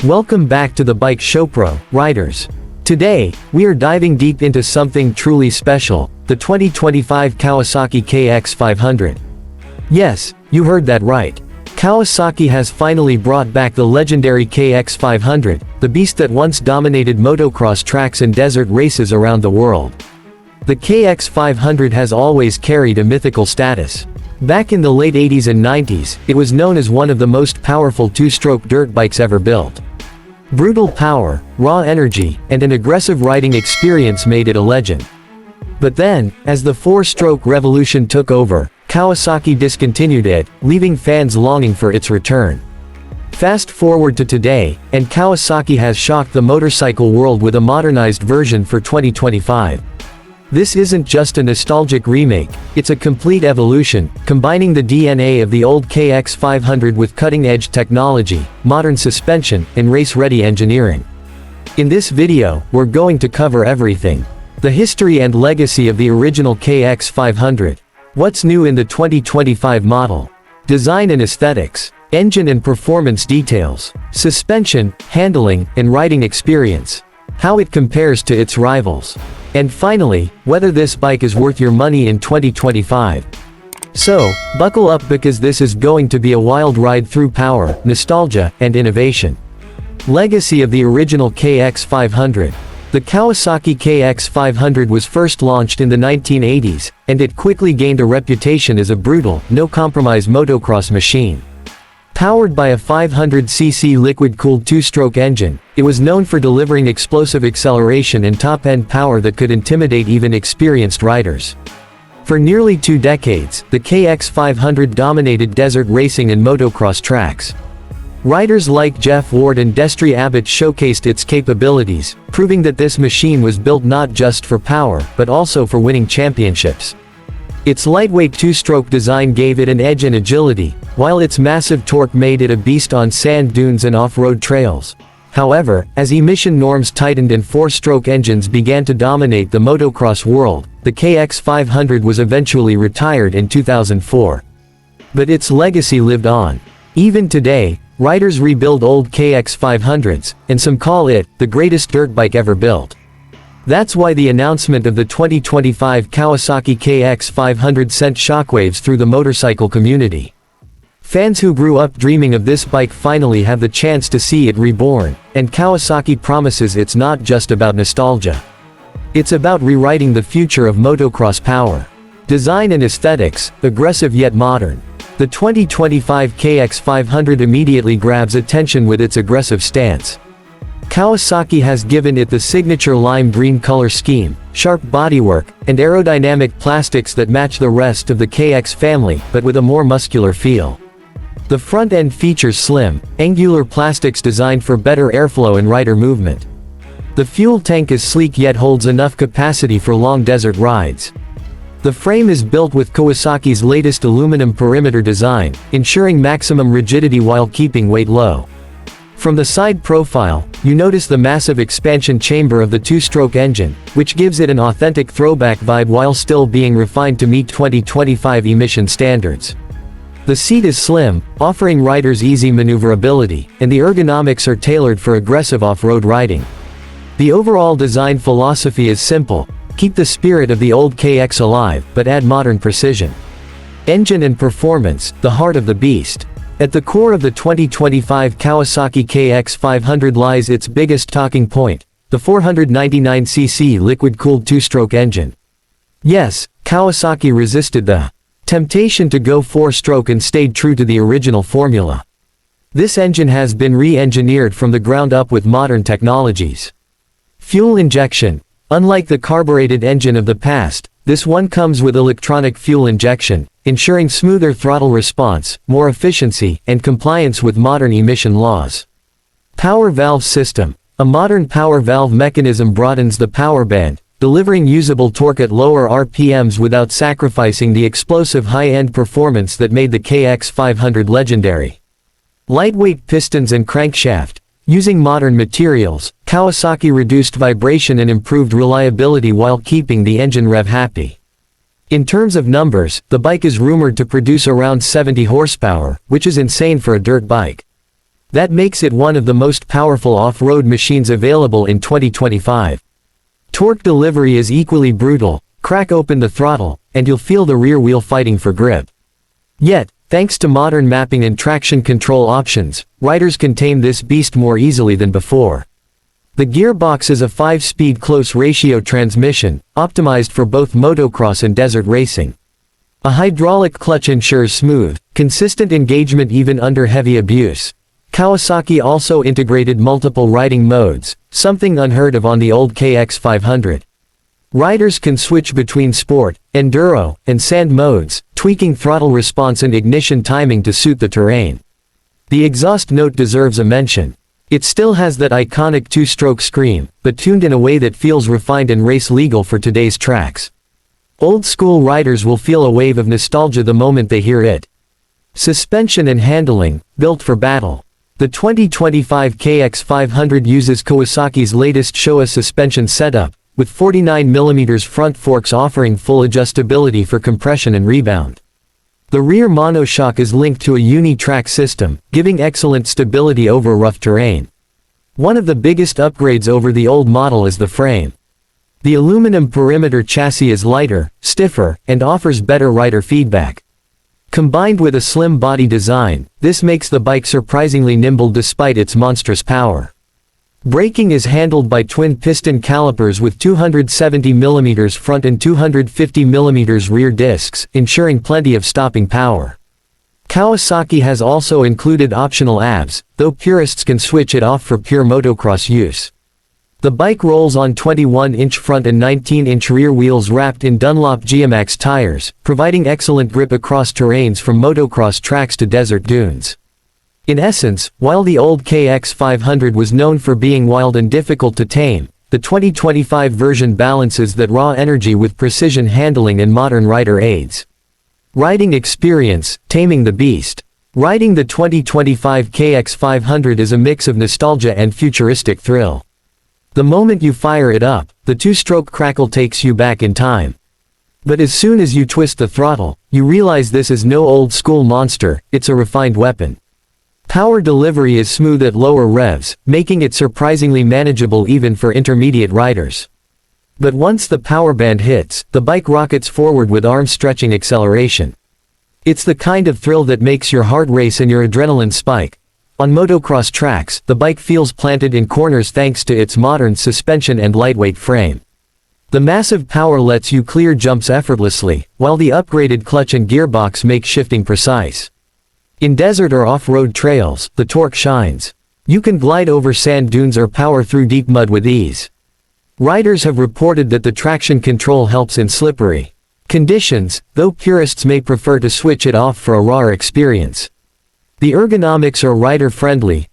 Welcome back to the Bike Show Pro, riders. Today, we are diving deep into something truly special, the 2025 Kawasaki KX 500. Yes, you heard that right. Kawasaki has finally brought back the legendary KX 500, the beast that once dominated motocross tracks and desert races around the world. The KX 500 has always carried a mythical status. Back in the late 80s and 90s, it was known as one of the most powerful two-stroke dirt bikes ever built. Brutal power, raw energy, and an aggressive riding experience made it a legend. But then, as the four-stroke revolution took over, Kawasaki discontinued it, leaving fans longing for its return. Fast forward to today, and Kawasaki has shocked the motorcycle world with a modernized version for 2025. This isn't just a nostalgic remake, it's a complete evolution, combining the DNA of the old KX 500 with cutting-edge technology, modern suspension, and race-ready engineering. In this video, we're going to cover everything. The history and legacy of the original KX 500. What's new in the 2025 model? Design and aesthetics. Engine and performance details. Suspension, handling, and riding experience. How it compares to its rivals. And finally, whether this bike is worth your money in 2025. So, buckle up because this is going to be a wild ride through power, nostalgia, and innovation. Legacy of the original KX 500. The Kawasaki KX 500 was first launched in the 1980s, and it quickly gained a reputation as a brutal, no-compromise motocross machine. Powered by a 500cc liquid-cooled two-stroke engine, it was known for delivering explosive acceleration and top-end power that could intimidate even experienced riders. For nearly 2 decades, the KX 500 dominated desert racing and motocross tracks. Riders like Jeff Ward and Destry Abbott showcased its capabilities, proving that this machine was built not just for power, but also for winning championships. Its lightweight two-stroke design gave it an edge in agility, while its massive torque made it a beast on sand dunes and off-road trails. However, as emission norms tightened and four-stroke engines began to dominate the motocross world, the KX 500 was eventually retired in 2004. But its legacy lived on. Even today, riders rebuild old KX 500s, and some call it the greatest dirt bike ever built. That's why the announcement of the 2025 Kawasaki KX 500 sent shockwaves through the motorcycle community. Fans who grew up dreaming of this bike finally have the chance to see it reborn, and Kawasaki promises it's not just about nostalgia. It's about rewriting the future of motocross power. Design and aesthetics, aggressive yet modern. The 2025 KX 500 immediately grabs attention with its aggressive stance. Kawasaki has given it the signature lime green color scheme, sharp bodywork, and aerodynamic plastics that match the rest of the KX family, but with a more muscular feel. The front end features slim, angular plastics designed for better airflow and rider movement. The fuel tank is sleek yet holds enough capacity for long desert rides. The frame is built with Kawasaki's latest aluminum perimeter design, ensuring maximum rigidity while keeping weight low. From the side profile, you notice the massive expansion chamber of the two-stroke engine, which gives it an authentic throwback vibe while still being refined to meet 2025 emission standards. The seat is slim, offering riders easy maneuverability, and the ergonomics are tailored for aggressive off-road riding. The overall design philosophy is simple: keep the spirit of the old KX alive, but add modern precision. Engine and performance, the heart of the beast. At the core of the 2025 Kawasaki KX 500 lies its biggest talking point, the 499cc liquid-cooled two-stroke engine. Yes, Kawasaki resisted the temptation to go four-stroke and stayed true to the original formula. This engine has been re-engineered from the ground up with modern technologies. Fuel injection. Unlike the carbureted engine of the past, this one comes with electronic fuel injection, ensuring smoother throttle response, more efficiency, and compliance with modern emission laws. Power valve system. A modern power valve mechanism broadens the power band, delivering usable torque at lower RPMs without sacrificing the explosive high-end performance that made the KX 500 legendary. Lightweight pistons and crankshaft. Using modern materials, Kawasaki reduced vibration and improved reliability while keeping the engine rev happy. In terms of numbers, the bike is rumored to produce around 70 horsepower, which is insane for a dirt bike. That makes it one of the most powerful off-road machines available in 2025. Torque delivery is equally brutal. Crack open the throttle, and you'll feel the rear wheel fighting for grip. Yet, thanks to modern mapping and traction control options, riders can tame this beast more easily than before. The gearbox is a 5-speed close-ratio transmission, optimized for both motocross and desert racing. A hydraulic clutch ensures smooth, consistent engagement even under heavy abuse. Kawasaki also integrated multiple riding modes, something unheard of on the old KX 500. Riders can switch between sport, enduro, and sand modes, tweaking throttle response and ignition timing to suit the terrain. The exhaust note deserves a mention. It still has that iconic two-stroke scream, but tuned in a way that feels refined and race-legal for today's tracks. Old-school riders will feel a wave of nostalgia the moment they hear it. Suspension and handling, built for battle. The 2025 KX 500 uses Kawasaki's latest Showa suspension setup, with 49mm front forks offering full adjustability for compression and rebound. The rear monoshock is linked to a uni-track system, giving excellent stability over rough terrain. One of the biggest upgrades over the old model is the frame. The aluminum perimeter chassis is lighter, stiffer, and offers better rider feedback. Combined with a slim body design, this makes the bike surprisingly nimble despite its monstrous power. Braking is handled by twin-piston calipers with 270mm front and 250mm rear discs, ensuring plenty of stopping power. Kawasaki has also included optional ABS, though purists can switch it off for pure motocross use. The bike rolls on 21-inch front and 19-inch rear wheels wrapped in Dunlop GMAX tires, providing excellent grip across terrains from motocross tracks to desert dunes. In essence, while the old KX 500 was known for being wild and difficult to tame, the 2025 version balances that raw energy with precision handling and modern rider aids. Riding experience, taming the beast. Riding the 2025 KX 500 is a mix of nostalgia and futuristic thrill. The moment you fire it up, the two-stroke crackle takes you back in time. But as soon as you twist the throttle, you realize this is no old-school monster, it's a refined weapon. Power delivery is smooth at lower revs, making it surprisingly manageable even for intermediate riders. But once the power band hits, the bike rockets forward with arm-stretching acceleration. It's the kind of thrill that makes your heart race and your adrenaline spike. On motocross tracks, the bike feels planted in corners thanks to its modern suspension and lightweight frame. The massive power lets you clear jumps effortlessly, while the upgraded clutch and gearbox make shifting precise. In desert or off-road trails, the torque shines. You can glide over sand dunes or power through deep mud with ease. Riders have reported that the traction control helps in slippery conditions, though purists may prefer to switch it off for a rawer experience. The ergonomics are rider-friendly,